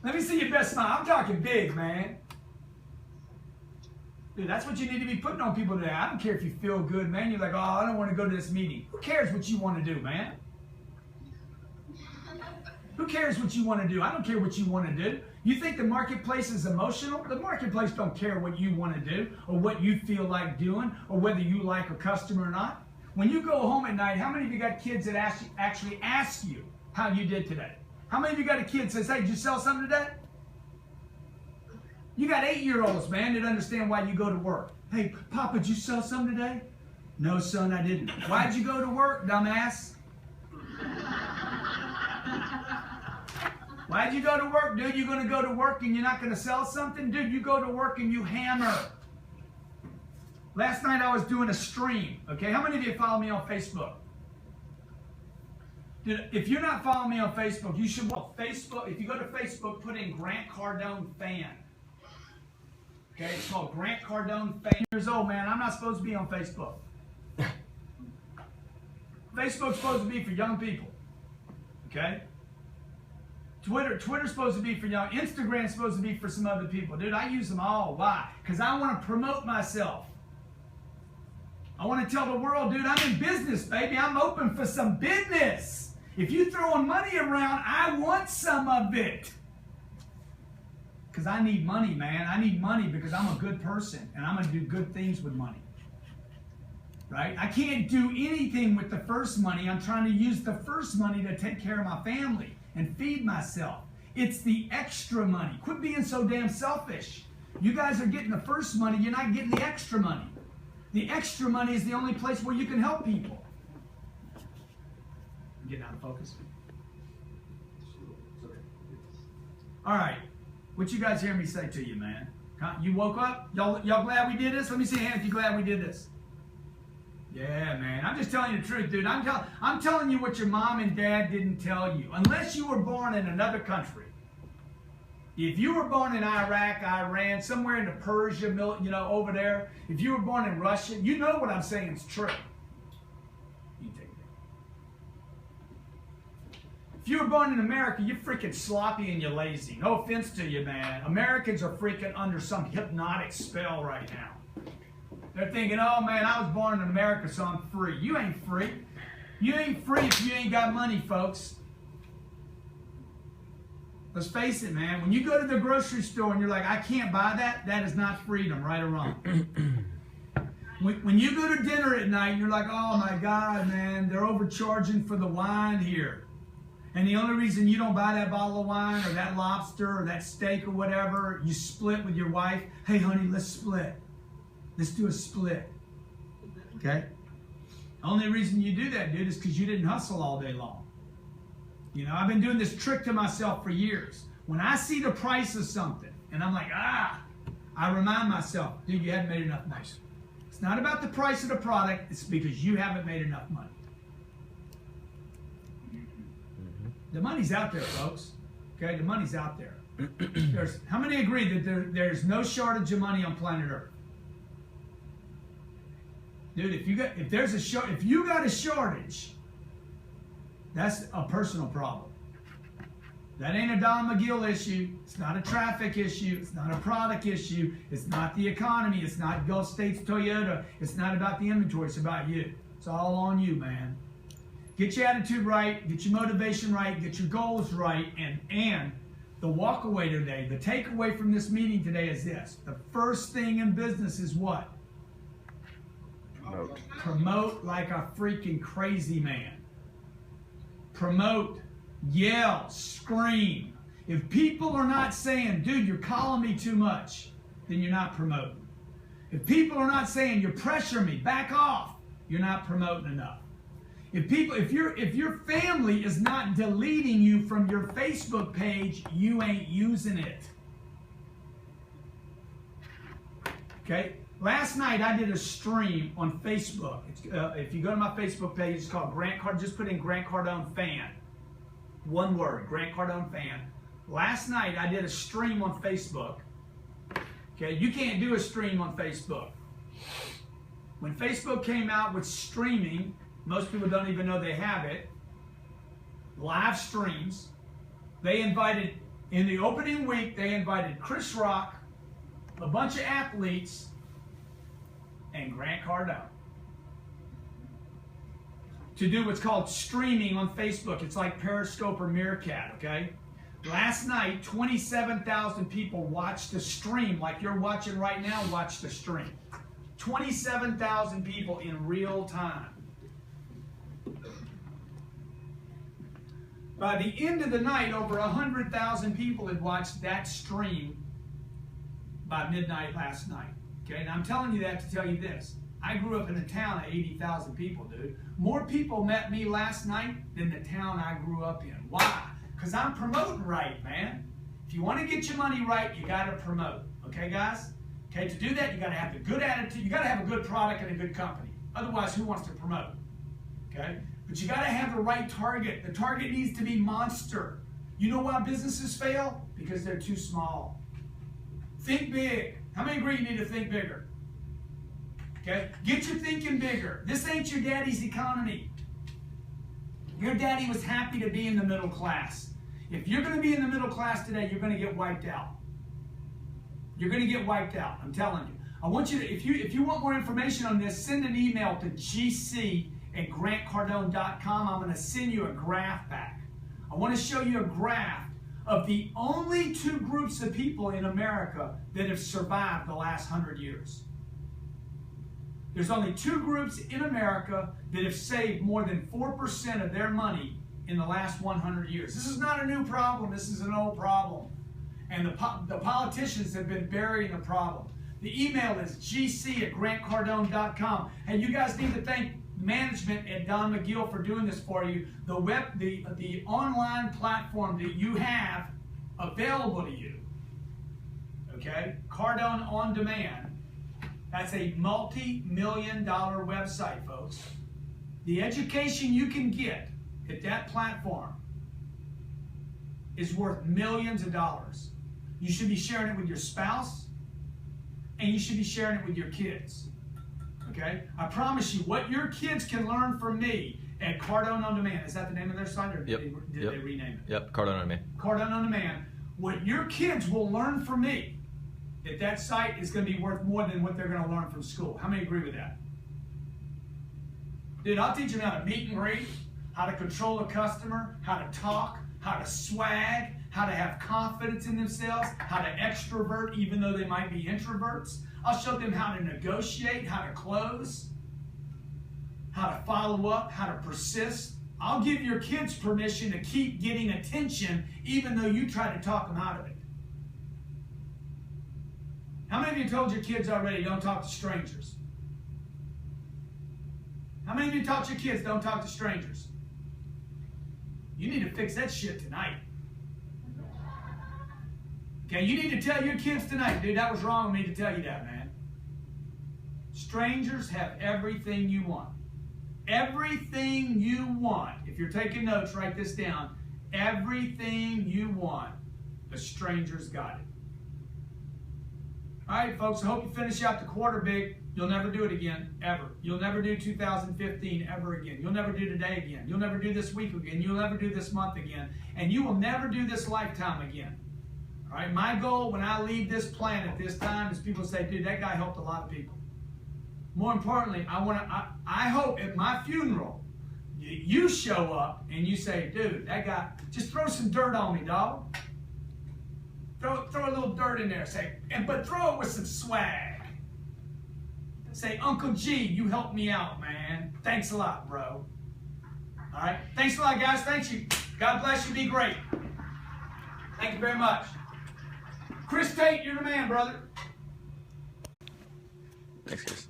Let me see your best smile. I'm talking big, man. Dude, that's what you need to be putting on people today. I don't care if you feel good, man. You're like, oh, I don't want to go to this meeting. Who cares what you want to do, man? Who cares what you want to do? I don't care what you want to do. You think the marketplace is emotional? The marketplace don't care what you want to do or what you feel like doing or whether you like a customer or not. When you go home at night, how many of you got kids that actually ask you how you did today? How many of you got a kid that says, hey, did you sell something today? You got 8-year-olds, man, that understand why you go to work. Hey, Papa, did you sell something today? No, son, I didn't. Why'd you go to work, dumbass? Why'd you go to work, dude? You're going to go to work and you're not going to sell something? Dude, you go to work and you hammer. Last night I was doing a stream, okay? How many of you follow me on Facebook? Dude, if you're not following me on Facebook, you should follow Facebook. If you go to Facebook, put in Grant Cardone fan. Okay, it's called Grant Cardone fan. Years old, man. I'm not supposed to be on Facebook. Facebook's supposed to be for young people. Okay? Twitter's supposed to be for young. Instagram's supposed to be for some other people. Dude, I use them all. Why? Because I want to promote myself. I want to tell the world, dude, I'm in business, baby. I'm open for some business. If you're throwing money around, I want some of it. Because I need money, man. I need money because I'm a good person and I'm going to do good things with money. Right? I can't do anything with the first money. I'm trying to use the first money to take care of my family and feed myself. It's the extra money. Quit being so damn selfish. You guys are getting the first money. You're not getting the extra money. The extra money is the only place where you can help people. I'm getting out of focus. All right. What you guys hear me say to you, man? You woke up? Y'all glad we did this? Let me see a hand if you glad we did this. Yeah, man. I'm just telling you the truth, dude. I'm telling you what your mom and dad didn't tell you. Unless you were born in another country. If you were born in Iraq, Iran, somewhere in the Persia, over there. If you were born in Russia, you know what I'm saying is true. You take it. If you were born in America, you're freaking sloppy and you're lazy. No offense to you, man. Americans are freaking under some hypnotic spell right now. They're thinking, oh man, I was born in America, so I'm free. You ain't free. You ain't free if you ain't got money, folks. Let's face it, man. When you go to the grocery store and you're like, I can't buy that, that is not freedom, right or wrong. When you go to dinner at night and you're like, oh my God, man, they're overcharging for the wine here. And the only reason you don't buy that bottle of wine or that lobster or that steak or whatever, you split with your wife. Hey, honey, let's split. Let's do a split. Okay? Only reason you do that, dude, is because you didn't hustle all day long. You know, I've been doing this trick to myself for years. When I see the price of something, and I'm like, I remind myself, dude, you haven't made enough money. It's not about the price of the product, it's because you haven't made enough money. The money's out there, folks. Okay, the money's out there. How many agree that there's no shortage of money on planet Earth? Dude, if you got a shortage, that's a personal problem. That ain't a Don McGill issue. It's not a traffic issue. It's not a product issue. It's not the economy. It's not Gulf States Toyota. It's not about the inventory. It's about you. It's all on you, man. Get your attitude right. Get your motivation right. Get your goals right. And the walk away today, the takeaway from this meeting today is this. The first thing in business is what? Promote like a freaking crazy man. Promote, yell, scream. If people are not saying, dude, you're calling me too much, then you're not promoting. If people are not saying, you're pressuring me, back off, you're not promoting enough. If your family is not deleting you from your Facebook page, you ain't using it. Okay? Last night I did a stream on Facebook. If you go to my Facebook page, it's called Grant Cardone. Just put in Grant Cardone fan. One word, Grant Cardone fan. Last night I did a stream on Facebook. Okay, you can't do a stream on Facebook. When Facebook came out with streaming, most people don't even know they have it. Live streams. They invited In the opening week, they invited Chris Rock, a bunch of athletes, and Grant Cardone to do what's called streaming on Facebook. It's like Periscope or Meerkat, okay? Last night, 27,000 people watched the stream, like you're watching right now, watch the stream. 27,000 people in real time. By the end of the night, over 100,000 people had watched that stream by midnight last night. Okay, and I'm telling you that to tell you this. I grew up in a town of 80,000 people, dude. More people met me last night than the town I grew up in. Why? Because I'm promoting right, man. If you want to get your money right, you got to promote. Okay, guys? Okay, to do that, you got to have the good attitude. You got to have a good product and a good company. Otherwise, who wants to promote? Okay? But you got to have the right target. The target needs to be monster. You know why businesses fail? Because they're too small. Think big. How many agree you need to think bigger? Okay? Get your thinking bigger. This ain't your daddy's economy. Your daddy was happy to be in the middle class. If you're going to be in the middle class today, you're going to get wiped out. You're going to get wiped out. I'm telling you. I want you to, if you want more information on this, send an email to gc@grantcardone.com. I'm going to send you a graph back. I want to show you a graph of the only two groups of people in America that have survived the last 100 years. There's only two groups in America that have saved more than 4% of their money in the last 100 years. This is not a new problem. This is an old problem. And the politicians have been burying the problem. The email is gc@grantcardone.com. And you guys need to thank management and Don McGill for doing this for you. The online platform that you have available to you, okay? Cardone On Demand. That's a multi-million-dollar website, folks. The education you can get at that platform is worth millions of dollars. You should be sharing it with your spouse, and you should be sharing it with your kids. Okay? I promise you, what your kids can learn from me at Cardone On Demand, is that the name of their site, or did they rename it? Yep, Cardone On Demand. Cardone On Demand. What your kids will learn from me at that site is going to be worth more than what they're going to learn from school. How many agree with that? Dude, I'll teach them how to meet and greet, how to control a customer, how to talk, how to swag, how to have confidence in themselves, how to extrovert even though they might be introverts. I'll show them how to negotiate, how to close, how to follow up, how to persist. I'll give your kids permission to keep getting attention even though you try to talk them out of it. How many of you told your kids already, don't talk to strangers? How many of you taught your kids, don't talk to strangers? You need to fix that shit tonight. Okay, you need to tell your kids tonight, dude, that was wrong of me to tell you that, man. Strangers have everything you want. Everything you want. If you're taking notes, write this down. Everything you want, a stranger's got it. All right, folks, I hope you finish out the quarter big. You'll never do it again, ever. You'll never do 2015 ever again. You'll never do today again. You'll never do this week again. You'll never do this month again. And you will never do this lifetime again. All right, my goal when I leave this planet this time is people say, dude, that guy helped a lot of people. More importantly, I hope at my funeral, you show up and you say, dude, that guy, just throw some dirt on me, dog. Throw a little dirt in there, but throw it with some swag. Say, Uncle G, you helped me out, man. Thanks a lot, bro. All right? Thanks a lot, guys. Thank you. God bless you. Be great. Thank you very much. Chris Tate, you're the man, brother. Thanks, guys.